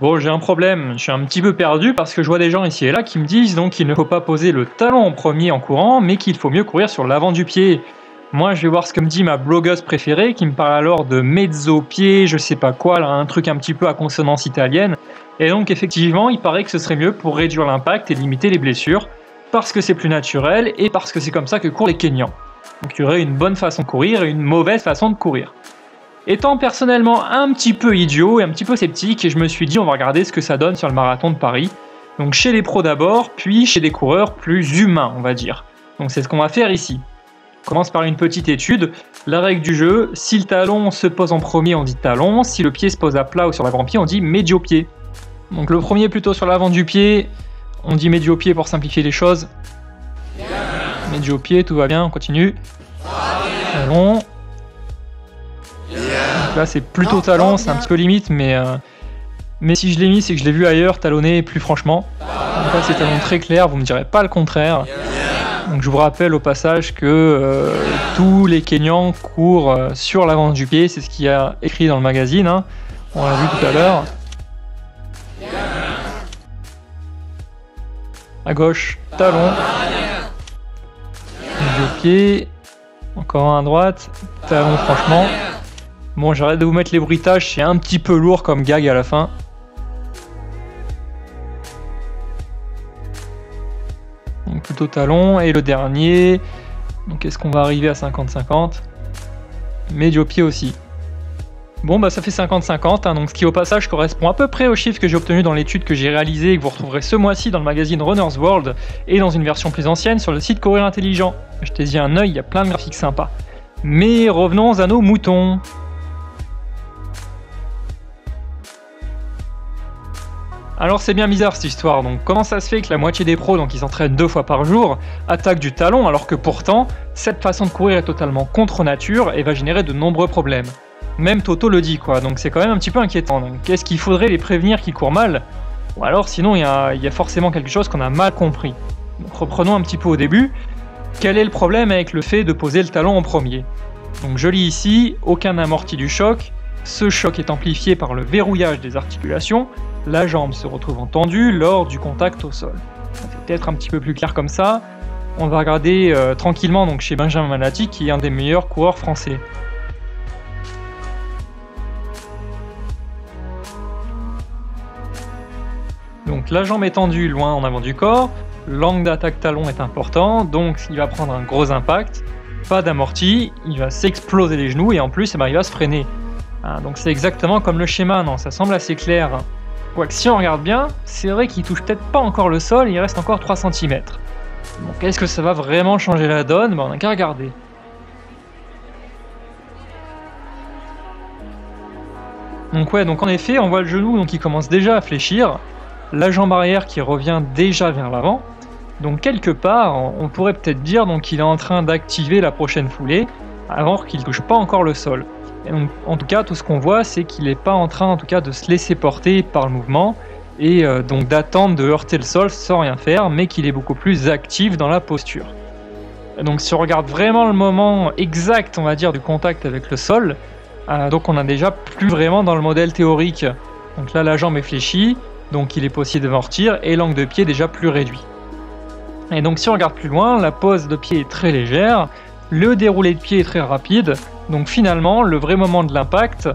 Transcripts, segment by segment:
Bon, j'ai un problème, je suis un petit peu perdu parce que je vois des gens ici et là qui me disent donc qu'il ne faut pas poser le talon en premier en courant, mais qu'il faut mieux courir sur l'avant du pied. Moi, je vais voir ce que me dit ma blogueuse préférée qui me parle alors de mezzo-pied, je sais pas quoi, là, un truc un petit peu à consonance italienne. Et donc, effectivement, il paraît que ce serait mieux pour réduire l'impact et limiter les blessures, parce que c'est plus naturel et parce que c'est comme ça que courent les Kenyans. Donc, il y aurait une bonne façon de courir et une mauvaise façon de courir. Étant personnellement un petit peu idiot et un petit peu sceptique, je me suis dit on va regarder ce que ça donne sur le marathon de Paris. Donc chez les pros d'abord, puis chez des coureurs plus humains, on va dire. Donc c'est ce qu'on va faire ici. On commence par une petite étude. La règle du jeu, si le talon se pose en premier, on dit talon. Si le pied se pose à plat ou sur l'avant-pied, on dit médio-pied. Donc le premier plutôt sur l'avant du pied, on dit médio-pied pour simplifier les choses. Médio-pied, tout va bien, on continue. Talon. Donc là c'est plutôt talon, c'est un petit peu limite, mais si je l'ai mis c'est que je l'ai vu ailleurs talonner plus franchement. Donc là c'est talon très clair, vous me direz pas le contraire. Donc je vous rappelle au passage que tous les Kenyans courent sur l'avant du pied, c'est ce qu'il y a écrit dans le magazine, hein. On l'a vu tout à l'heure. À gauche, talon. Médio pied. Encore un à droite, talon franchement. Bon, j'arrête de vous mettre les bruitages, c'est un petit peu lourd comme gag à la fin. Donc plutôt talon, et le dernier, donc est-ce qu'on va arriver à 50-50? Médio-pied aussi. Bon bah ça fait 50-50, hein, donc ce qui au passage correspond à peu près au chiffre que j'ai obtenu dans l'étude que j'ai réalisée et que vous retrouverez ce mois-ci dans le magazine Runner's World et dans une version plus ancienne sur le site Courir Intelligent. Jetez-y un œil, il y a plein de graphiques sympas. Mais revenons à nos moutons. Alors c'est bien bizarre cette histoire, donc comment ça se fait que la moitié des pros, donc ils s'entraînent 2 fois par jour, attaquent du talon alors que pourtant, cette façon de courir est totalement contre nature et va générer de nombreux problèmes. Même Toto le dit quoi, donc c'est quand même un petit peu inquiétant. Donc est-ce qu'il faudrait les prévenir qu'ils courent mal? Ou alors sinon il y a forcément quelque chose qu'on a mal compris. Donc reprenons un petit peu au début. Quel est le problème avec le fait de poser le talon en premier? Donc je lis ici, aucun amorti du choc, ce choc est amplifié par le verrouillage des articulations, la jambe se retrouve tendue lors du contact au sol. Ça fait peut-être un petit peu plus clair comme ça. On va regarder tranquillement donc chez Benjamin Malati qui est un des meilleurs coureurs français. Donc la jambe est tendue loin en avant du corps, l'angle d'attaque talon est important, donc il va prendre un gros impact, pas d'amorti, il va s'exploser les genoux et en plus il va se freiner. Donc c'est exactement comme le schéma, non, ça semble assez clair. Quoique si on regarde bien, c'est vrai qu'il touche peut-être pas encore le sol, il reste encore 3 cm. Donc est-ce que ça va vraiment changer la donne? On n'a qu'à regarder. Donc ouais, donc en effet, on voit le genou donc, qui commence déjà à fléchir, la jambe arrière qui revient déjà vers l'avant. Donc quelque part, on pourrait peut-être dire qu'il est en train d'activer la prochaine foulée, alors qu'il ne touche pas encore le sol. Et donc, en tout cas, tout ce qu'on voit, c'est qu'il n'est pas en train en tout cas, de se laisser porter par le mouvement, et donc d'attendre de heurter le sol sans rien faire, mais qu'il est beaucoup plus actif dans la posture. Donc si on regarde vraiment le moment exact, on va dire, du contact avec le sol, donc on a déjà plus vraiment dans le modèle théorique. Donc là, la jambe est fléchie, donc il est possible d'amortir, et l'angle de pied est déjà plus réduit. Et donc si on regarde plus loin, la pose de pied est très légère, le déroulé de pied est très rapide, donc finalement le vrai moment de l'impact,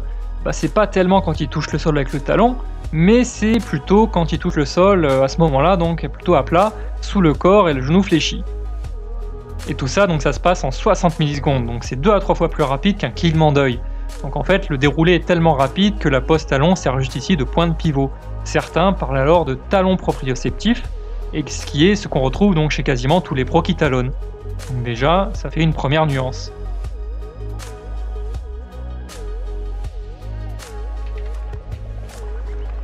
c'est pas tellement quand il touche le sol avec le talon, mais c'est plutôt quand il touche le sol à ce moment-là, donc plutôt à plat, sous le corps et le genou fléchi. Et tout ça, donc ça se passe en 60 millisecondes, donc c'est 2 à 3 fois plus rapide qu'un clignement d'œil. Donc en fait, le déroulé est tellement rapide que la pose talon sert juste ici de point de pivot. Certains parlent alors de talon proprioceptif, et ce qui est ce qu'on retrouve donc chez quasiment tous les pros qui talonnent. Donc déjà, ça fait une première nuance.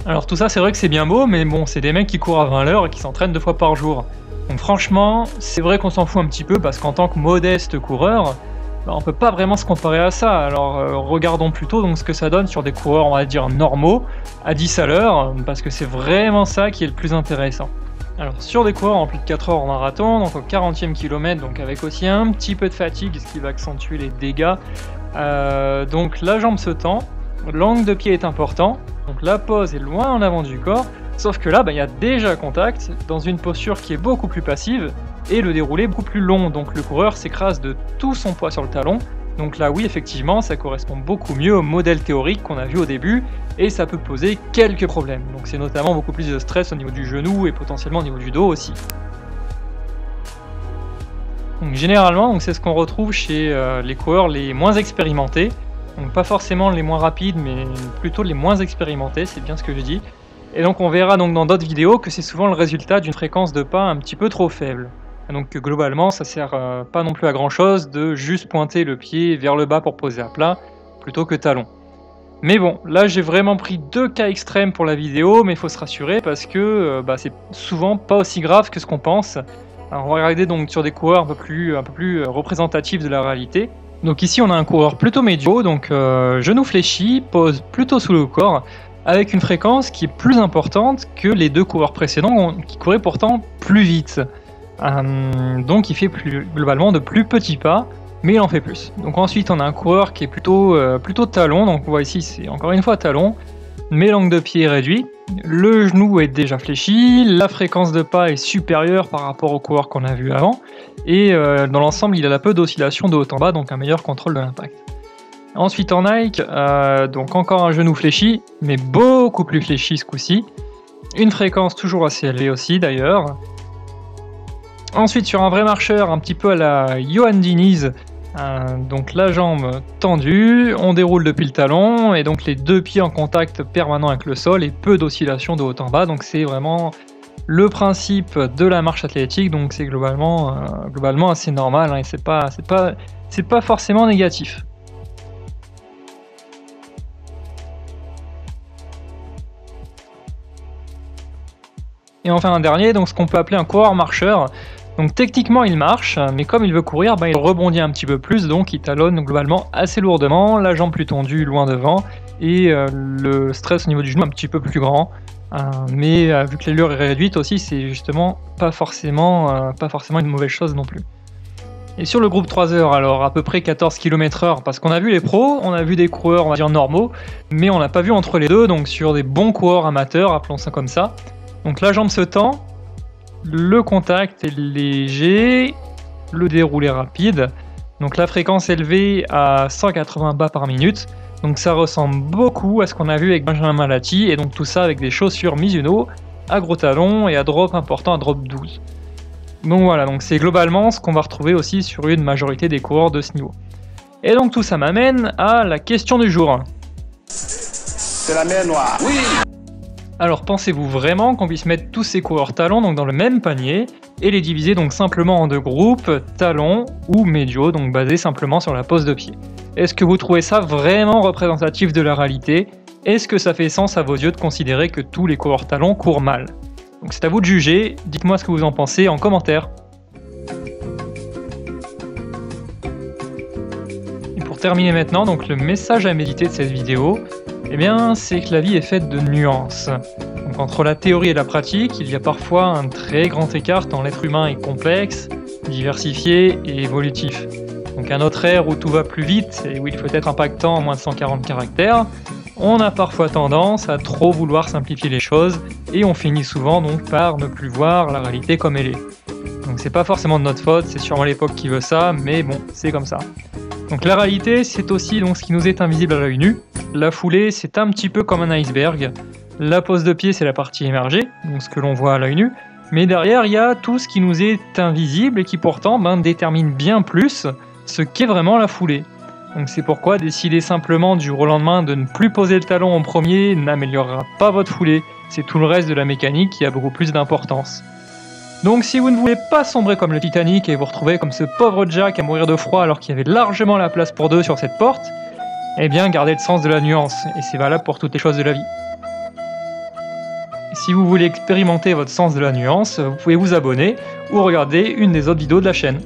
Alors tout ça c'est vrai que c'est bien beau, mais bon, c'est des mecs qui courent à 20 l'heure et qui s'entraînent 2 fois par jour. Donc franchement, c'est vrai qu'on s'en fout un petit peu parce qu'en tant que modeste coureur, on peut pas vraiment se comparer à ça. Alors regardons plutôt donc ce que ça donne sur des coureurs, on va dire, normaux, à 10 à l'heure, parce que c'est vraiment ça qui est le plus intéressant. Alors sur des coureurs en plus de 4 heures en marathon, donc au 40e kilomètre, donc avec aussi un petit peu de fatigue, ce qui va accentuer les dégâts, donc la jambe se tend, L'angle de pied est important, donc la pose est loin en avant du corps, sauf que là, il y a déjà contact dans une posture qui est beaucoup plus passive et le déroulé beaucoup plus long, donc le coureur s'écrase de tout son poids sur le talon. Donc là, oui, effectivement, ça correspond beaucoup mieux au modèle théorique qu'on a vu au début et ça peut poser quelques problèmes. Donc c'est notamment beaucoup plus de stress au niveau du genou et potentiellement au niveau du dos aussi. Donc généralement, c'est ce qu'on retrouve chez les coureurs les moins expérimentés. Donc pas forcément les moins rapides, mais plutôt les moins expérimentés, c'est bien ce que je dis. Et donc on verra donc dans d'autres vidéos que c'est souvent le résultat d'une fréquence de pas un petit peu trop faible. Et donc globalement, ça sert pas non plus à grand chose de juste pointer le pied vers le bas pour poser à plat, plutôt que talon. Mais bon, là j'ai vraiment pris deux cas extrêmes pour la vidéo, mais il faut se rassurer parce que c'est souvent pas aussi grave que ce qu'on pense. Alors on va regarder donc sur des coureurs un peu plus représentatifs de la réalité. Donc ici on a un coureur plutôt médio, donc genou fléchi, pose plutôt sous le corps, avec une fréquence qui est plus importante que les deux coureurs précédents qui couraient pourtant plus vite. Donc il fait globalement de plus petits pas, mais il en fait plus. Donc ensuite on a un coureur qui est plutôt talon, donc on voit ici c'est encore une fois talon, mais l'angle de pied est réduit, le genou est déjà fléchi, la fréquence de pas est supérieure par rapport au coureur qu'on a vu avant, et dans l'ensemble il a peu d'oscillation de haut en bas, donc un meilleur contrôle de l'impact. Ensuite en Nike, donc encore un genou fléchi, mais beaucoup plus fléchi ce coup-ci, une fréquence toujours assez élevée aussi d'ailleurs. Ensuite sur un vrai marcheur, un petit peu à la Johan Diniz, donc la jambe tendue, on déroule depuis le talon, et donc les deux pieds en contact permanent avec le sol et peu d'oscillation de haut en bas, donc c'est vraiment le principe de la marche athlétique, donc c'est globalement assez normal, hein, et c'est pas forcément négatif. Et enfin un dernier, donc ce qu'on peut appeler un coureur marcheur. Donc techniquement il marche, mais comme il veut courir, il rebondit un petit peu plus, donc il talonne globalement assez lourdement, la jambe plus tendue loin devant, et le stress au niveau du genou un petit peu plus grand. Mais vu que l'allure est réduite aussi, c'est justement pas forcément une mauvaise chose non plus. Et sur le groupe 3 heures, alors à peu près 14 km/h, parce qu'on a vu les pros, on a vu des coureurs on va dire normaux, mais on n'a pas vu entre les deux, donc sur des bons coureurs amateurs, appelons ça comme ça. Donc la jambe se tend, le contact est léger, le déroulé rapide, donc la fréquence élevée à 180 bas par minute, donc ça ressemble beaucoup à ce qu'on a vu avec Benjamin Malati, et donc tout ça avec des chaussures Mizuno à gros talons et à drop important, à drop 12. Donc voilà, donc c'est globalement ce qu'on va retrouver aussi sur une majorité des coureurs de ce niveau. Et donc tout ça m'amène à la question du jour. C'est la mer Noire. Oui. Alors pensez-vous vraiment qu'on puisse mettre tous ces coureurs talons donc dans le même panier et les diviser donc simplement en deux groupes, talons ou médios, donc basés simplement sur la pose de pied? Est-ce que vous trouvez ça vraiment représentatif de la réalité? Est-ce que ça fait sens à vos yeux de considérer que tous les coureurs talons courent mal? Donc c'est à vous de juger, dites-moi ce que vous en pensez en commentaire. Et pour terminer maintenant, donc le message à méditer de cette vidéo, eh bien, c'est que la vie est faite de nuances. Donc, entre la théorie et la pratique, il y a parfois un très grand écart tant l'être humain est complexe, diversifié et évolutif. Donc à notre ère où tout va plus vite et où il faut être impactant en moins de 140 caractères, on a parfois tendance à trop vouloir simplifier les choses et on finit souvent donc par ne plus voir la réalité comme elle est. Donc c'est pas forcément de notre faute, c'est sûrement l'époque qui veut ça, mais bon, c'est comme ça. Donc la réalité, c'est aussi donc ce qui nous est invisible à l'œil nu. La foulée, c'est un petit peu comme un iceberg. La pose de pied, c'est la partie émergée, donc ce que l'on voit à l'œil nu. Mais derrière, il y a tout ce qui nous est invisible et qui pourtant détermine bien plus ce qu'est vraiment la foulée. Donc c'est pourquoi décider simplement du jour au lendemain de ne plus poser le talon en premier n'améliorera pas votre foulée. C'est tout le reste de la mécanique qui a beaucoup plus d'importance. Donc si vous ne voulez pas sombrer comme le Titanic et vous retrouver comme ce pauvre Jack à mourir de froid alors qu'il y avait largement la place pour deux sur cette porte, eh bien gardez le sens de la nuance, et c'est valable pour toutes les choses de la vie. Si vous voulez expérimenter votre sens de la nuance, vous pouvez vous abonner ou regarder une des autres vidéos de la chaîne.